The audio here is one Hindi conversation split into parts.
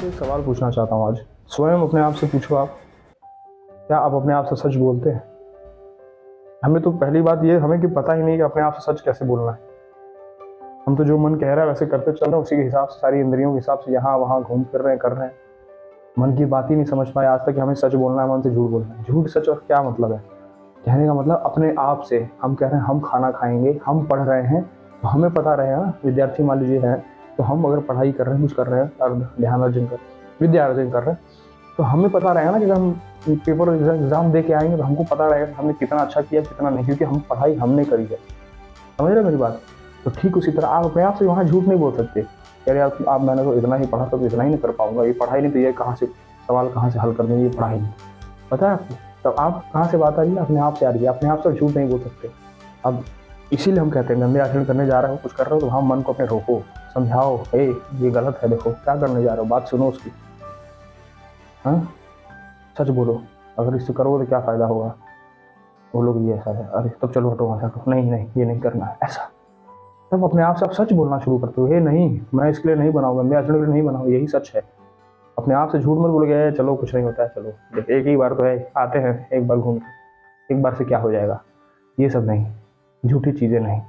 आपसे एक सवाल पूछना चाहता हूँ आज। स्वयं अपने आप से पूछो, आप क्या आप अपने आप से सच बोलते हैं? हमें तो पहली बात ये हमें कि पता ही नहीं कि अपने आप से सच कैसे बोलना है। हम तो जो मन कह रहा है वैसे करते चल रहे हैं, उसी के हिसाब से सारी इंद्रियों के हिसाब से यहाँ वहाँ घूम फिर रहे हैं, कर रहे हैं। मन की बात ही नहीं समझ पाए आज तक कि हमें सच बोलना है, मन से झूठ बोलना है। झूठ सच और क्या मतलब है? कहने का मतलब अपने आप से हम कह रहे हैं हम खाना खाएंगे, हम पढ़ रहे हैं, तो हमें पता रहेगा। विद्यार्थी मान लीजिए है, तो हम अगर पढ़ाई कर रहे हैं, कुछ कर रहे हैं और ध्यान अर्जन कर विद्या अर्जन कर रहे हैं, तो हमें पता रहेगा ना कि हम पेपर एग्जाम दे के आएंगे तो हमको पता रहेगा कि हमने कितना अच्छा किया कितना नहीं, क्योंकि हम पढ़ाई हमने करी है। समझ रहे मेरी बात? तो ठीक उसी तरह आप अपने आप से वहाँ झूठ नहीं बोल सकते। कह रहे आप मैंने तो इतना ही पढ़ा तो इतना ही नहीं कर पाऊंगा, ये पढ़ाई नहीं तो ये कहाँ से सवाल कहाँ से हल कर देंगे, ये पढ़ाई नहीं। पता है आपको? तब आप कहाँ से बात आ रही है? अपने आप से आ रही है। अपने आप से झूठ नहीं बोल सकते। अब इसीलिए हम कहते हैं गंदे आचरण करने जा रहे हो, कुछ कर रहे हो तो वहाँ मन को अपने रोको, समझाओ, ये गलत है, देखो क्या करने जा रहे हो, बात सुनो उसकी। हाँ, सच बोलो, अगर इससे करोगे तो क्या फ़ायदा होगा। बोलोगे ये ऐसा है, अरे तब चलो हटो वहाँ से हटो, नहीं नहीं ये नहीं करना है ऐसा। तब अपने आप से आप सच बोलना शुरू करते हो। ये नहीं, मैं इसके लिए नहीं बनाऊँ, गंदे आचरण के लिए नहीं बनाऊँ, यही सच है। अपने आप से झूठ मत बोल गए, चलो कुछ नहीं होता है, चलो एक ही बार तो है, आते हैं एक बार घूम के, एक बार से क्या हो जाएगा। ये सब नहीं, झूठी चीज़ें नहीं।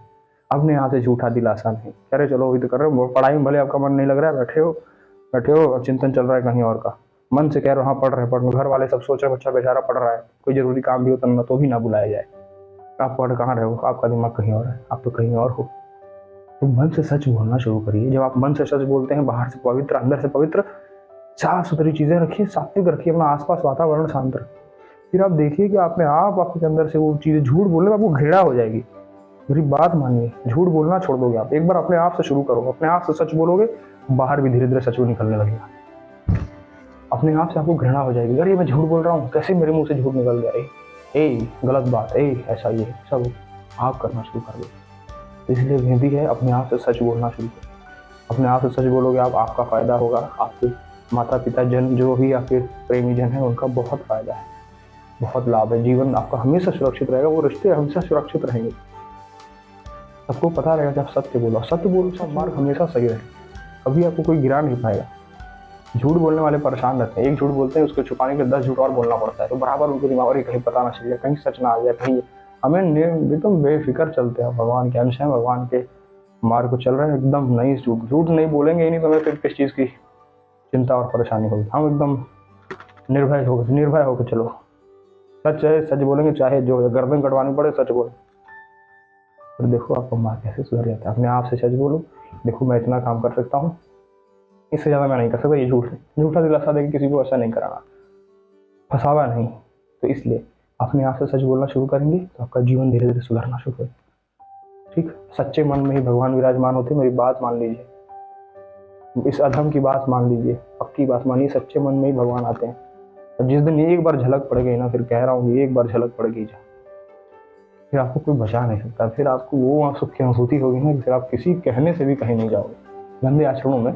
अपने आप से झूठा दिलासा नहीं। कह रहे चलो वही तो कर रहे हो, पढ़ाई में भले आपका मन नहीं लग रहा है, बैठे हो और चिंतन चल रहा है कहीं और का। मन से कह रहे हो हाँ पढ़ रहे, घर वाले सब सोच रहे बच्चा बेचारा पढ़ रहा है, कोई जरूरी काम भी हो तो भी ना बुलाया जाए। आप पढ़ कहाँ रहे हो, आपका दिमाग कहीं और है, आप तो कहीं और हो। तो मन से सच बोलना शुरू करिए। जब आप मन से सच बोलते हैं, बाहर से पवित्र अंदर से पवित्र, साफ सुथरी चीज़ें रखिए, सात्विक रखिए, अपना आसपास वातावरण शांत रखिए। फिर आप देखिए कि अपने आप आपके अंदर से वो चीज़ें, झूठ बोलने में आपको घृणा हो जाएगी। मेरी बात मानिए, झूठ बोलना छोड़ दोगे आप। एक बार अपने आप से शुरू करो, अपने आप से सच बोलोगे, बाहर भी धीरे धीरे सच वो निकलने लगेगा। अपने आप से आपको घृणा हो जाएगी, अरे मैं झूठ बोल रहा हूँ, कैसे मेरे मुंह से झूठ निकल गया, गलत बात, ऐसा ये सब आप करना शुरू कर दो। इसलिए विनती है, अपने आप से सच बोलना शुरू करो। अपने आप से सच बोलोगे आप, आपका फायदा होगा, आपके माता पिता जन जो भी आपके प्रेमी जन है उनका बहुत फायदा है, बहुत लाभ है। जीवन आपका हमेशा सुरक्षित रहेगा, वो रिश्ते हमेशा सुरक्षित रहेंगे। सबको पता रहेगा कि आप सत्य बोलो, सत्य बोलो, सब मार्ग हमेशा सही रहे, कभी आपको कोई गिरा नहीं पाएगा। झूठ बोलने वाले परेशान रहते हैं, एक झूठ बोलते हैं उसको छुपाने के 10 झूठ और बोलना पड़ता है, तो बराबर उनको दिमाग और कहीं पता ना चले, कहीं सच ना आ जाए, कहीं हमें एकदम बेफिक्र चलते हैं, भगवान के अंश हैं, भगवान के मार्ग को चल रहे हैं, एकदम नहीं झूठ नहीं बोलेंगे ही नहीं, तो हमें फिर किस चीज़ की चिंता और परेशानी होगी। हम एकदम निर्भय होकर चलो, सच है, सच बोलेंगे, चाहे जो है गर्दन कटवानी पड़े सच बोलो। फिर देखो आपका मार्ग कैसे सुधर जाता है। अपने आप से सच बोलो, देखो मैं इतना काम कर सकता हूँ, इससे ज़्यादा मैं नहीं कर सकता। ये झूठा दिलासा देकर किसी को ऐसा नहीं कराना, फंसावा नहीं। तो इसलिए अपने आप से सच बोलना शुरू करेंगे तो आपका जीवन धीरे धीरे सुधरना शुरू होगा। ठीक, सच्चे मन में ही भगवान विराजमान होते। मेरी बात मान लीजिए, इस अधम की बात मान लीजिए, पक्की बात मानिए, सच्चे मन में ही भगवान आते हैं। और जिस दिन एक बार झलक पड़ गई ना, फिर कह रहा हूँ एक बार झलक पड़ गई, फिर आपको कोई बचा नहीं सकता। फिर आपको वो सुख की अनुभूति होगी ना, फिर आप किसी कहने से भी कहीं नहीं जाओगे, गंदे आचरणों में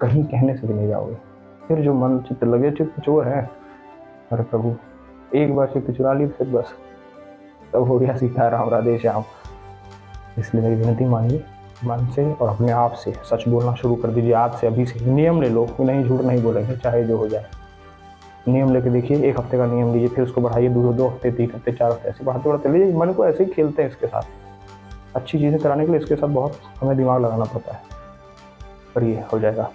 कहीं कहने से भी नहीं जाओगे। फिर जो मन चित्त लगे, चित्त चोर है, अरे प्रभु एक बार चित्त चुरा ली, फिर बस तब हो गया सीताराम राधे श्याम। इसलिए मेरी विनती मानिए, मन से और अपने आप से सच बोलना शुरू कर दीजिए। आज से अभी से नियम ले लो, नहीं झूठ नहीं बोलेंगे, चाहे जो हो जाए। नियम लेके देखिए, 1 हफ्ते का नियम लीजिए, फिर उसको बढ़ाइए 2 हफ्ते, 3 हफ्ते, 4 हफ्ते, ऐसे बढ़ाते लीजिए। मन को ऐसे ही खेलते हैं इसके साथ। अच्छी चीज़ें कराने के लिए इसके साथ बहुत हमें दिमाग लगाना पड़ता है, पर ये हो जाएगा।